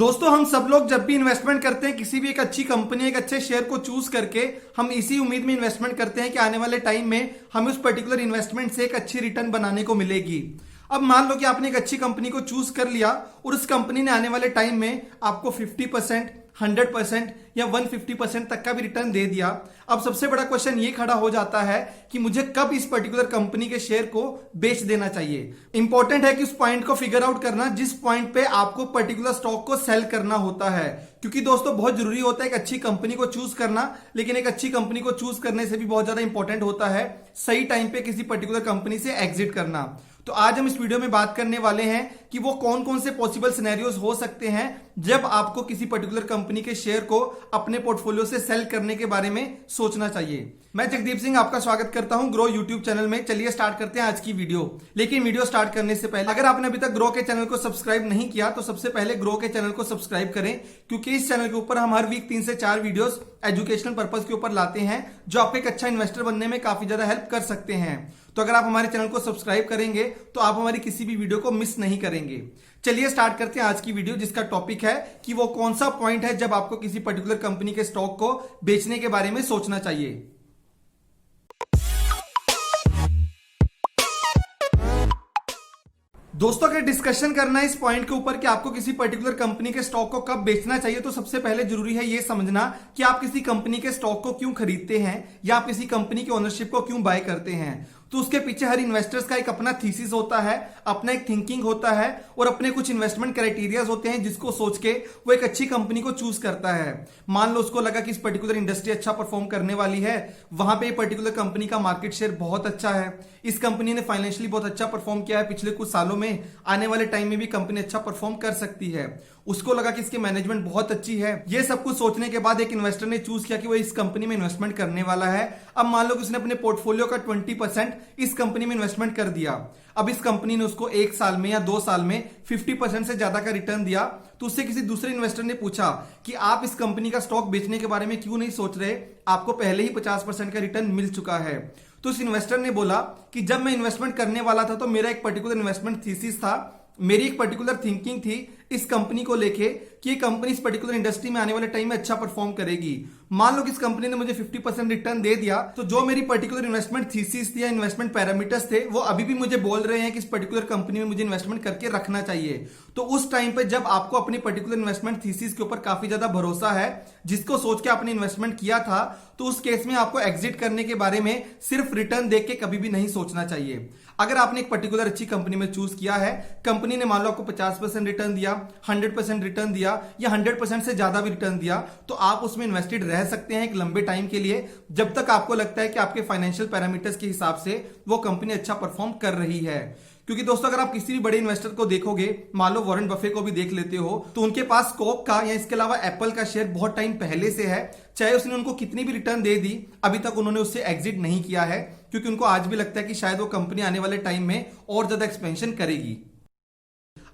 दोस्तों हम सब लोग जब भी इन्वेस्टमेंट करते हैं किसी भी एक अच्छी कंपनी एक अच्छे शेयर को चूज करके हम इसी उम्मीद में इन्वेस्टमेंट करते हैं कि आने वाले टाइम में हमें उस पर्टिकुलर इन्वेस्टमेंट से एक अच्छी रिटर्न बनाने को मिलेगी। अब मान लो कि आपने एक अच्छी कंपनी को चूज कर लिया और उस कंपनी ने आने वाले टाइम में आपको 50%, 100% या 150% तक का भी रिटर्न दे दिया। अब सबसे बड़ा क्वेश्चन ये खड़ा हो जाता है कि मुझे कब इस पर्टिकुलर कंपनी के शेयर को बेच देना चाहिए। इंपॉर्टेंट है कि उस पॉइंट को फिगर आउट करना जिस पॉइंट पे आपको पर्टिकुलर स्टॉक को सेल करना होता है, क्योंकि दोस्तों बहुत जरूरी होता है एक अच्छी कंपनी को चूज करना, लेकिन एक अच्छी कंपनी को चूज करने से भी बहुत ज्यादा इंपॉर्टेंट होता है सही टाइम पे किसी पर्टिकुलर कंपनी से एग्जिट करना। तो आज हम इस वीडियो में बात करने वाले हैं कि वो कौन कौन से पॉसिबल सिनेरियोज हो सकते हैं जब आपको किसी पर्टिकुलर कंपनी के शेयर को अपने पोर्टफोलियो से सेल करने के बारे में सोचना चाहिए। मैं जगदीप सिंह आपका स्वागत करता हूं ग्रो यूट्यूब चैनल में। चलिए स्टार्ट करते हैं आज की वीडियो। लेकिन वीडियो स्टार्ट करने से पहले अगर आपने अभी तक ग्रो के चैनल को सब्सक्राइब नहीं किया तो सबसे पहले ग्रो के चैनल को सब्सक्राइब करें, क्योंकि इस चैनल के ऊपर हम हर वीक 3 से 4 वीडियोस एजुकेशनल पर्पज के ऊपर लाते हैं जो आपको एक अच्छा इन्वेस्टर बनने में काफी ज्यादा हेल्प कर सकते हैं। तो अगर आप हमारे चैनल को सब्सक्राइब करेंगे तो आप हमारी किसी भी वीडियो को मिस नहीं करेंगे। चलिए स्टार्ट करते हैं आज की वीडियो, जिसका टॉपिक है कि वो कौन सा पॉइंट है जब आपको किसी पर्टिकुलर कंपनी के स्टॉक को बेचने के बारे में सोचना चाहिए। दोस्तों अगर डिस्कशन करना है इस पॉइंट के ऊपर कि आपको किसी पर्टिकुलर कंपनी के स्टॉक को कब बेचना चाहिए, तो सबसे पहले जरूरी है यह समझना कि आप किसी कंपनी के स्टॉक को क्यों खरीदते हैं या आप किसी कंपनी की ओनरशिप को क्यों बाय करते हैं। तो उसके पीछे हर इन्वेस्टर्स का एक अपना थीसिस होता है, अपना एक थिंकिंग होता है और अपने कुछ इन्वेस्टमेंट क्राइटेरियाज होते हैं जिसको सोच के वो एक अच्छी कंपनी को चूज करता है। मान लो उसको लगा कि इस पर्टिकुलर इंडस्ट्री अच्छा परफॉर्म करने वाली है, वहां पे पर्टिकुलर कंपनी का मार्केट शेयर बहुत अच्छा है, इस कंपनी ने फाइनेंशियली बहुत अच्छा परफॉर्म किया है पिछले कुछ सालों में, आने वाले टाइम में भी कंपनी अच्छा परफॉर्म कर सकती है। उसको लगा कि इसकी मैनेजमेंट बहुत अच्छी है। ये सब कुछ सोचने के बाद एक इन्वेस्टर ने चूज किया कि वो इस कंपनी में इन्वेस्टमेंट करने वाला है। अब मान लो कि उसने अपने पोर्टफोलियो का 20% इस कंपनी में इन्वेस्टमेंट कर दिया। अब इस कंपनी ने उसको 1 साल में या 2 साल में 50% से ज्यादा का रिटर्न दिया। तो उससे किसी दूसरे इन्वेस्टर ने पूछा कि आप इस कंपनी का स्टॉक बेचने के बारे में क्यों नहीं सोच रहे, आपको पहले ही 50% का रिटर्न मिल चुका है। तो इस इन्वेस्टर ने बोला कि जब मैं इन्वेस्टमेंट करने वाला था तो मेरा एक पर्टिकुलर इन्वेस्टमेंट थीसिस था, मेरी एक पर्टिकुलर थिंकिंग थी इस कंपनी को लेके कि ये कंपनी इस पर्टिकुलर इंडस्ट्री में आने वाले टाइम में अच्छा परफॉर्म करेगी। मान लो कि इस कंपनी ने मुझे 50% रिटर्न दे दिया, तो जो मेरी पर्टिकुलर इन्वेस्टमेंट थीसिस थी या इन्वेस्टमेंट पैरामीटर्स थे वो अभी भी मुझे बोल रहे हैं कि इस पर्टिकुलर कंपनी में मुझे इन्वेस्टमेंट करके रखना चाहिए। तो उस टाइम पे जब आपको अपनी पर्टिकुलर इन्वेस्टमेंट थीसिस के ऊपर काफी ज्यादा भरोसा है, जिसको सोच के आपने इन्वेस्टमेंट किया था, तो उस केस में आपको एग्जिट करने के बारे में सिर्फ रिटर्न देख के कभी भी नहीं सोचना चाहिए। अगर आपने एक पर्टिकुलर अच्छी कंपनी में चूज किया है, कंपनी ने मान लो आपको 50% रिटर्न दिया, 100% रिटर्न दिया या 100% से ज्यादा भी रिटर्न दिया, तो आप उसमें इन्वेस्टेड रह सकते हैं एक लंबे टाइम के लिए, जब तक आपको लगता है कि आपके फाइनेंशियल पैरामीटर्स के हिसाब से वो कंपनी अच्छा परफॉर्म कर रही है। क्योंकि दोस्तों अगर आप किसी भी बड़े इन्वेस्टर को देखोगे, मान लो वॉरेन बफे को भी देख लेते हो, तो उनके पास कोक का या इसके अलावा एप्पल का शेयर बहुत टाइम पहले से है। चाहे उसने उनको कितनी भी रिटर्न दे दी, अभी तक उन्होंने उससे एग्जिट नहीं किया है, क्योंकि उनको आज भी लगता है कि शायद वो कंपनी आने वाले टाइम में और ज्यादा एक्सपेंशन करेगी।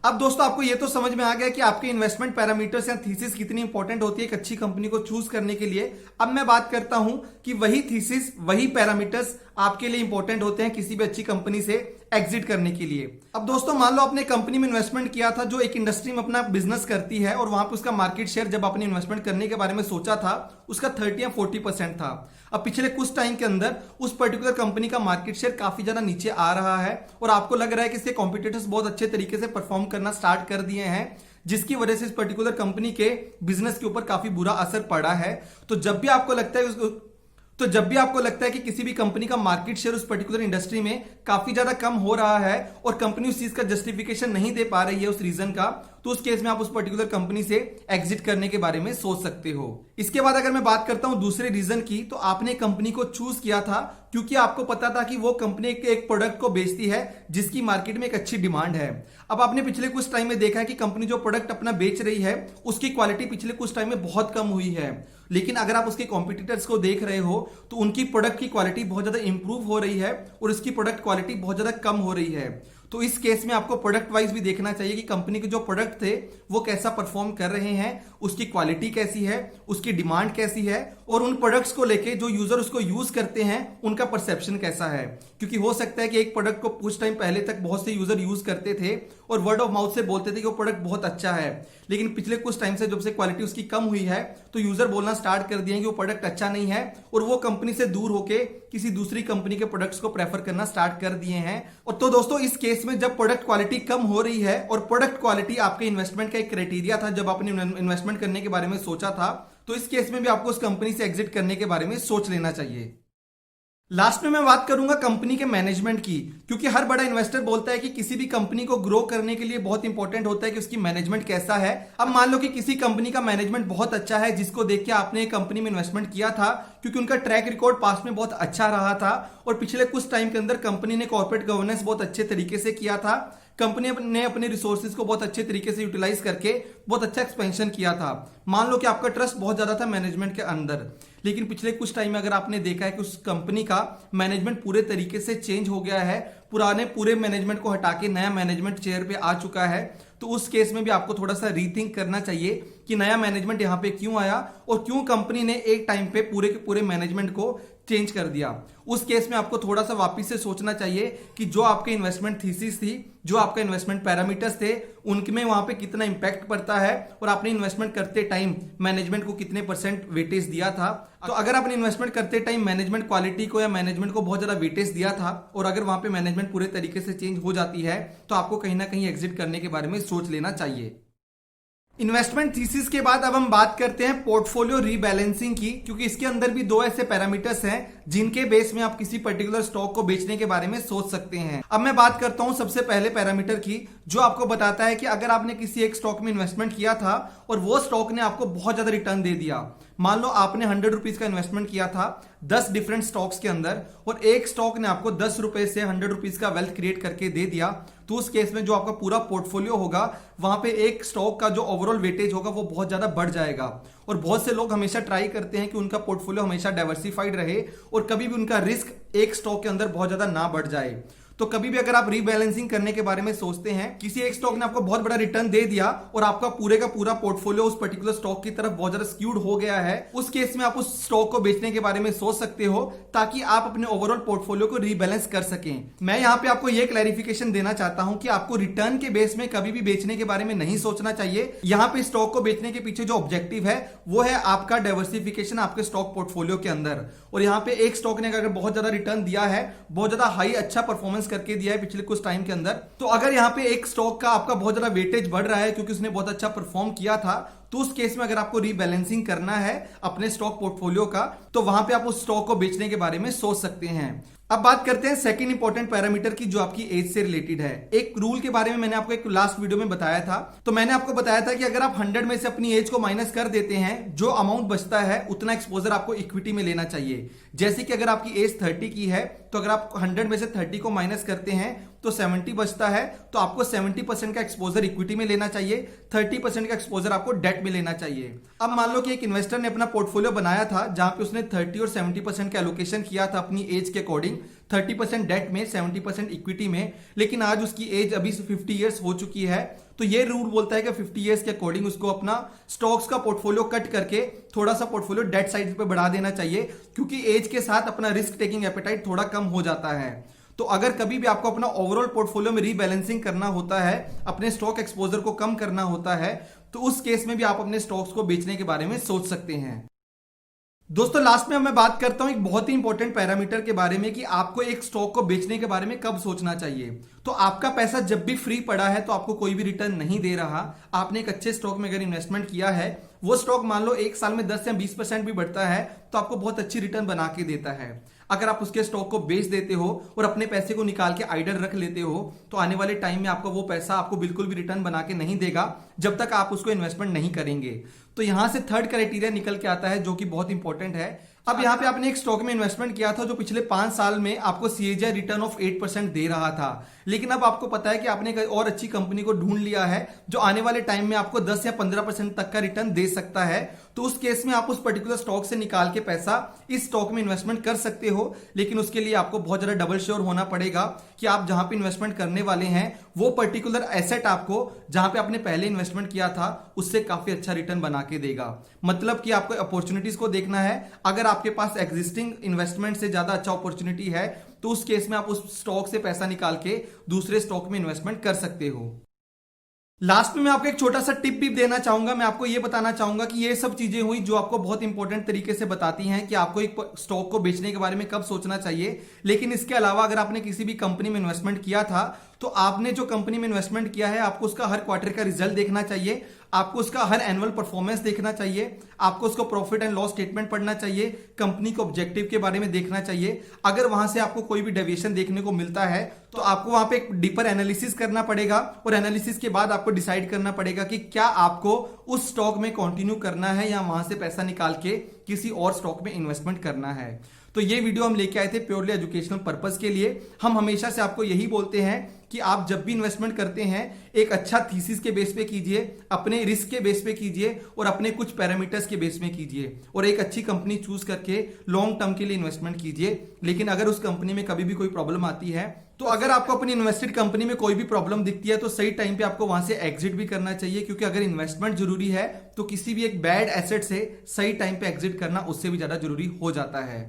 अब दोस्तों आपको ये तो समझ में आ गया कि आपके इन्वेस्टमेंट पैरामीटर्स या थीसिस कितनी इंपॉर्टेंट होती है एक अच्छी कंपनी को चूज करने के लिए। अब मैं बात करता हूं कि वही थीसिस, वही पैरामीटर्स आपके लिए इंपॉर्टेंट होते हैं किसी भी अच्छी कंपनी से एग्जिट करने के लिए। अब दोस्तों मान लो आपने कंपनी में इन्वेस्टमेंट किया था जो एक इंडस्ट्री में अपना बिजनेस करती है, और वहां पे उसका मार्केट शेयर जब आपने इन्वेस्टमेंट करने के बारे में सोचा था उसका 30 या 40% था। अब पिछले कुछ टाइम के अंदर उस पर्टिकुलर कंपनी का मार्केट शेयर काफी ज्यादा नीचे आ रहा है और आपको लग रहा है कि इसके कॉम्पिटिटर्स बहुत अच्छे तरीके से परफॉर्म करना स्टार्ट कर दिए हैं, जिसकी वजह से इस पर्टिकुलर कंपनी के बिजनेस के ऊपर काफी बुरा असर पड़ा है। तो जब भी आपको लगता है कि किसी भी कंपनी का मार्केट शेयर उस पर्टिकुलर इंडस्ट्री में काफी ज्यादा कम हो रहा है और कंपनी उस चीज का जस्टिफिकेशन नहीं दे पा रही है उस रीजन का, तो उस केस में आप उस पर्टिकुलर कंपनी से एग्जिट करने के बारे में सोच सकते हो। इसके बाद अगर मैं बात करता हूं दूसरे रीजन की, तो आपने कंपनी को चूज किया था क्योंकि आपको पता था कि वो कंपनी एक प्रोडक्ट को बेचती है जिसकी मार्केट में एक अच्छी डिमांड है। अब आपने पिछले कुछ टाइम में देखा है कि कंपनी जो प्रोडक्ट अपना बेच रही है उसकी क्वालिटी पिछले कुछ टाइम में बहुत कम हुई है, लेकिन अगर आप उसके कॉम्पिटिटर्स को देख रहे हो तो उनकी प्रोडक्ट की क्वालिटी बहुत ज्यादा इंप्रूव हो रही है और उसकी प्रोडक्ट क्वालिटी बहुत ज्यादा कम हो रही है। तो इस केस में आपको प्रोडक्ट वाइज भी देखना चाहिए कि कंपनी के जो प्रोडक्ट थे वो कैसा परफॉर्म कर रहे हैं, उसकी क्वालिटी कैसी है, उसकी डिमांड कैसी है, और उन प्रोडक्ट्स को लेके जो यूजर उसको यूज करते हैं उनका परसेप्शन कैसा है। क्योंकि हो सकता है कि एक प्रोडक्ट को कुछ टाइम पहले तक बहुत से यूजर यूज करते थे और वर्ड ऑफ माउथ से बोलते थे कि वो प्रोडक्ट बहुत अच्छा है, लेकिन पिछले कुछ टाइम से जब से क्वालिटी उसकी कम हुई है तो यूजर बोलना स्टार्ट कर दिए कि वो प्रोडक्ट अच्छा नहीं है और वो कंपनी से दूर होके किसी दूसरी कंपनी के प्रोडक्ट्स को प्रेफर करना स्टार्ट कर दिए हैं। और तो दोस्तों इस केस में जब प्रोडक्ट क्वालिटी कम हो रही है और प्रोडक्ट क्वालिटी आपके इन्वेस्टमेंट का एक क्राइटेरिया था जब आपने इन्वेस्टमेंट करने के बारे में सोचा था, तो इस केस में भी आपको उस कंपनी से एग्जिट करने के बारे में सोच लेना चाहिए। लास्ट में मैं बात करूंगा कंपनी के मैनेजमेंट की, क्योंकि हर बड़ा इन्वेस्टर बोलता है कि किसी भी कंपनी को ग्रो करने के लिए बहुत इंपॉर्टेंट होता है कि उसकी मैनेजमेंट कैसा है। अब मान लो कि किसी कंपनी का मैनेजमेंट बहुत अच्छा है जिसको देख के आपने एक कंपनी में इन्वेस्टमेंट किया था, क्योंकि उनका ट्रैक रिकॉर्ड पास्ट में बहुत अच्छा रहा था और पिछले कुछ टाइम के अंदर कंपनी ने कॉर्पोरेट गवर्नेंस बहुत अच्छे तरीके से किया था, कंपनी ने अपने रिसोर्सेज को बहुत अच्छे तरीके से यूटिलाइज करके बहुत अच्छा एक्सपेंशन किया था। मान लो कि आपका ट्रस्ट बहुत ज्यादा था मैनेजमेंट के अंदर, लेकिन पिछले कुछ टाइम में अगर आपने देखा है कि उस कंपनी का मैनेजमेंट पूरे तरीके से चेंज हो गया है, पुराने पूरे मैनेजमेंट को हटा के नया मैनेजमेंट चेयर पे आ चुका है, तो उस केस में भी आपको थोड़ा सा रीथिंक करना चाहिए कि नया मैनेजमेंट यहाँ पे क्यों आया और क्यों कंपनी ने एक टाइम पे पूरे के पूरे मैनेजमेंट को चेंज कर दिया। उस केस में आपको थोड़ा सा वापस से सोचना चाहिए कि जो आपके इन्वेस्टमेंट थीसिस थी, जो आपका इन्वेस्टमेंट पैरामीटर्स थे, उनमें वहां पे कितना इंपैक्ट पड़ता है और आपने इन्वेस्टमेंट करते टाइम मैनेजमेंट को कितने परसेंट वेटेज दिया था। तो अगर आपने इन्वेस्टमेंट करते टाइम मैनेजमेंट क्वालिटी को या मैनेजमेंट को बहुत ज्यादा वेटेज दिया था और अगर वहां पे मैनेजमेंट पूरे तरीके से चेंज हो जाती है तो आपको कहीं ना कहीं एग्जिट करने के बारे में सोच लेना चाहिए। इन्वेस्टमेंट थीसिस के बाद अब हम बात करते हैं पोर्टफोलियो रीबैलेंसिंग की, क्योंकि इसके अंदर भी दो ऐसे पैरामीटर्स हैं जिनके बेस में आप किसी पर्टिकुलर स्टॉक को बेचने के बारे में सोच सकते हैं। अब मैं बात करता हूं सबसे पहले पैरामीटर की, जो आपको बताता है कि अगर आपने किसी एक स्टॉक में इन्वेस्टमेंट किया था और वो स्टॉक ने आपको बहुत ज्यादा रिटर्न दे दिया। मान लो आपने 100 रुपीज का इन्वेस्टमेंट किया था 10 डिफरेंट स्टॉक्स के अंदर और एक स्टॉक ने आपको 10 रुपए से 100 रुपीज का वेल्थ क्रिएट करके दे दिया, तो उस केस में जो आपका पूरा पोर्टफोलियो होगा वहां पे एक स्टॉक का जो ओवरऑल वेटेज होगा वो बहुत ज्यादा बढ़ जाएगा। और बहुत से लोग हमेशा ट्राई करते हैं कि उनका पोर्टफोलियो हमेशा डाइवर्सिफाइड रहे और कभी भी उनका रिस्क एक स्टॉक के अंदर बहुत ज्यादा ना बढ़ जाए। तो कभी भी अगर आप रीबैलेंसिंग करने के बारे में सोचते हैं, किसी एक स्टॉक ने आपको बहुत बड़ा रिटर्न दे दिया और आपका पूरे का पूरा पोर्टफोलियो उस पर्टिकुलर स्टॉक की तरफ बहुत ज्यादा स्क्यूड हो गया है, उस केस में आप उस स्टॉक को बेचने के बारे में सोच सकते हो ताकि आप अपने ओवरऑल पोर्टफोलियो को रीबैलेंस कर सकें। मैं यहाँ पे आपको यह क्लैरिफिकेशन देना चाहता हूं कि आपको रिटर्न के बेस में कभी भी बेचने के बारे में नहीं सोचना चाहिए। यहाँ पे स्टॉक को बेचने के पीछे जो ऑब्जेक्टिव है वो है आपका डाइवर्सिफिकेशन आपके स्टॉक पोर्टफोलियो के अंदर। और यहाँ पे एक स्टॉक ने अगर बहुत ज्यादा रिटर्न दिया है, बहुत ज्यादा हाई अच्छा परफॉर्मेंस करके दिया है पिछले कुछ टाइम के अंदर, तो अगर यहाँ पे एक स्टॉक का आपका बहुत ज्यादा वेटेज बढ़ रहा है क्योंकि उसने बहुत अच्छा परफॉर्म किया था, तो उस केस में अगर आपको रीबैलेंसिंग करना है अपने स्टॉक पोर्टफोलियो का, तो वहां पे आप उस स्टॉक को बेचने के बारे में सोच सकते हैं। अब बात करते हैं सेकंड इंपॉर्टेंट पैरामीटर की, जो आपकी एज से रिलेटेड है। एक रूल के बारे में मैंने आपको एक लास्ट वीडियो में बताया था, तो मैंने आपको बताया था कि अगर आप 100 में से अपनी एज को माइनस कर देते हैं, जो अमाउंट बचता है उतना एक्सपोजर आपको इक्विटी में लेना चाहिए। जैसे कि अगर आपकी एज 30 की है तो अगर आप 100 में से 30 को माइनस करते हैं तो 70 बचता है, तो आपको 70% का एक्सपोजर इक्विटी में लेना चाहिए, 30% का एक्सपोजर आपको डेट में लेना चाहिए। अब मान लो कि एक इन्वेस्टर ने अपना पोर्टफोलियो बनाया था जहां पे उसने 30 और 70% का एलोकेशन किया था अपनी एज के अकॉर्डिंग, 30% डेट में, 70% इक्विटी में, लेकिन आज उसकी एज अभी 50 ईयर्स हो चुकी है, तो ये रूल बोलता है कि 50 ईयर्स के अकॉर्डिंग उसको अपना स्टॉक्स का पोर्टफोलियो कट करके थोड़ा सा पोर्टफोलियो डेट साइड पे बढ़ा देना चाहिए, क्योंकि एज के साथ अपना रिस्क टेकिंग एपेटाइट थोड़ा कम हो जाता है। तो अगर कभी भी आपको अपना ओवरऑल पोर्टफोलियो में रीबैलेंसिंग करना होता है, अपने स्टॉक एक्सपोजर को कम करना होता है, तो उस केस में भी आप अपने स्टॉक्स को बेचने के बारे में सोच सकते हैं। दोस्तों लास्ट में मैं बात करता हूं एक बहुत ही इंपॉर्टेंट पैरामीटर के बारे में कि आपको एक स्टॉक को बेचने के बारे में कब सोचना चाहिए। तो आपका पैसा जब भी फ्री पड़ा है तो आपको कोई भी रिटर्न नहीं दे रहा, आपने एक अच्छे स्टॉक में अगर इन्वेस्टमेंट किया है, वो स्टॉक मान लो एक साल में 10 या 20% भी बढ़ता है तो आपको बहुत अच्छी रिटर्न बना के देता है। अगर आप उसके स्टॉक को बेच देते हो और अपने पैसे को निकाल के आइडल रख लेते हो तो आने वाले टाइम में आपका वो पैसा आपको बिल्कुल भी रिटर्न बना के नहीं देगा जब तक आप उसको इन्वेस्टमेंट नहीं करेंगे। तो यहां से थर्ड क्राइटेरिया निकल के आता है जो कि बहुत इंपॉर्टेंट है। अब यहाँ पे आपने एक स्टॉक में इन्वेस्टमेंट किया था जो पिछले 5 साल में आपको CAGR रिटर्न ऑफ 8% दे रहा था, लेकिन अब आपको पता है कि आपने एक और अच्छी कंपनी को ढूंढ लिया है जो आने वाले टाइम में आपको 10 या 15% तक का रिटर्न दे सकता है, तो उस केस में आप उस पर्टिकुलर स्टॉक से निकाल के पैसा इस स्टॉक में इन्वेस्टमेंट कर सकते हो। लेकिन उसके लिए आपको बहुत ज्यादा डबल श्योर होना पड़ेगा कि आप जहां पे इन्वेस्टमेंट करने वाले हैं वो पर्टिकुलर एसेट आपको जहां पे आपने पहले इन्वेस्टमेंट किया था उससे काफी अच्छा रिटर्न बना के देगा। मतलब कि आपको अपॉर्चुनिटीज को देखना है। अगर आपके पास एग्जिस्टिंग इन्वेस्टमेंट से ज्यादा अच्छा अपॉर्चुनिटी है तो उस केस में आप उस स्टॉक से पैसा निकाल के दूसरे स्टॉक में इन्वेस्टमेंट कर सकते हो। लास्ट में मैं आपको एक छोटा सा टिप भी देना चाहूंगा। मैं आपको ये बताना चाहूंगा कि ये सब चीजें हुई जो आपको बहुत इंपॉर्टेंट तरीके से बताती हैं कि आपको एक स्टॉक को बेचने के बारे में कब सोचना चाहिए। लेकिन इसके अलावा अगर आपने किसी भी कंपनी में इन्वेस्टमेंट किया था तो आपने जो कंपनी में इन्वेस्टमेंट किया है आपको उसका हर क्वार्टर का रिजल्ट देखना चाहिए, आपको उसका हर एनुअल परफॉर्मेंस देखना चाहिए, आपको उसको प्रॉफिट एंड लॉस स्टेटमेंट पढ़ना चाहिए, कंपनी के ऑब्जेक्टिव के बारे में देखना चाहिए। अगर वहां से आपको कोई भी डेविएशन देखने को मिलता है तो आपको वहां पे एक डीपर एनालिसिस करना पड़ेगा और एनालिसिस के बाद आपको डिसाइड करना पड़ेगा कि क्या आपको उस स्टॉक में कंटिन्यू करना है या वहां से पैसा निकाल के किसी और स्टॉक में इन्वेस्टमेंट करना है। तो ये वीडियो हम लेके आए थे प्योरली एजुकेशनल पर्पस के लिए। हम हमेशा से आपको यही बोलते हैं कि आप जब भी इन्वेस्टमेंट करते हैं एक अच्छा थीसिस के बेस पे कीजिए, अपने रिस्क के बेस पे कीजिए और अपने कुछ पैरामीटर्स के बेस में कीजिए और एक अच्छी कंपनी चूज करके लॉन्ग टर्म के लिए इन्वेस्टमेंट कीजिए। लेकिन अगर उस कंपनी में कभी भी कोई प्रॉब्लम आती है तो अगर आपको अपनी इन्वेस्टेड कंपनी में कोई भी प्रॉब्लम दिखती है तो सही टाइम पे आपको वहां से एग्जिट भी करना चाहिए, क्योंकि अगर इन्वेस्टमेंट जरूरी है तो किसी भी एक बैड एसेट से सही टाइम पे एग्जिट करना उससे भी ज्यादा जरूरी हो जाता है।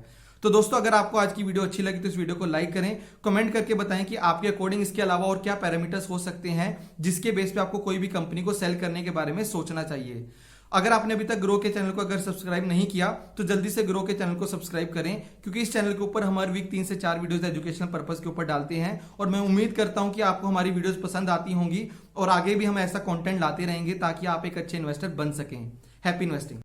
तो दोस्तों अगर आपको आज की वीडियो अच्छी लगी तो इस वीडियो को लाइक करें, कमेंट करके बताएं कि आपके अकॉर्डिंग इसके अलावा और क्या पैरामीटर्स हो सकते हैं जिसके बेस पे आपको कोई भी कंपनी को सेल करने के बारे में सोचना चाहिए। अगर आपने अभी तक ग्रो के चैनल को अगर सब्सक्राइब नहीं किया तो जल्दी से ग्रो के चैनल को सब्सक्राइब करें, क्योंकि इस चैनल के ऊपर हम हर वीक 3 से 4 वीडियोस एजुकेशनल पर्पस के ऊपर डालते हैं और मैं उम्मीद करता हूं कि आपको हमारी वीडियोस पसंद आती होंगी और आगे भी हम ऐसा कंटेंट लाते रहेंगे ताकि आप एक अच्छे इन्वेस्टर बन सकें। Happy investing.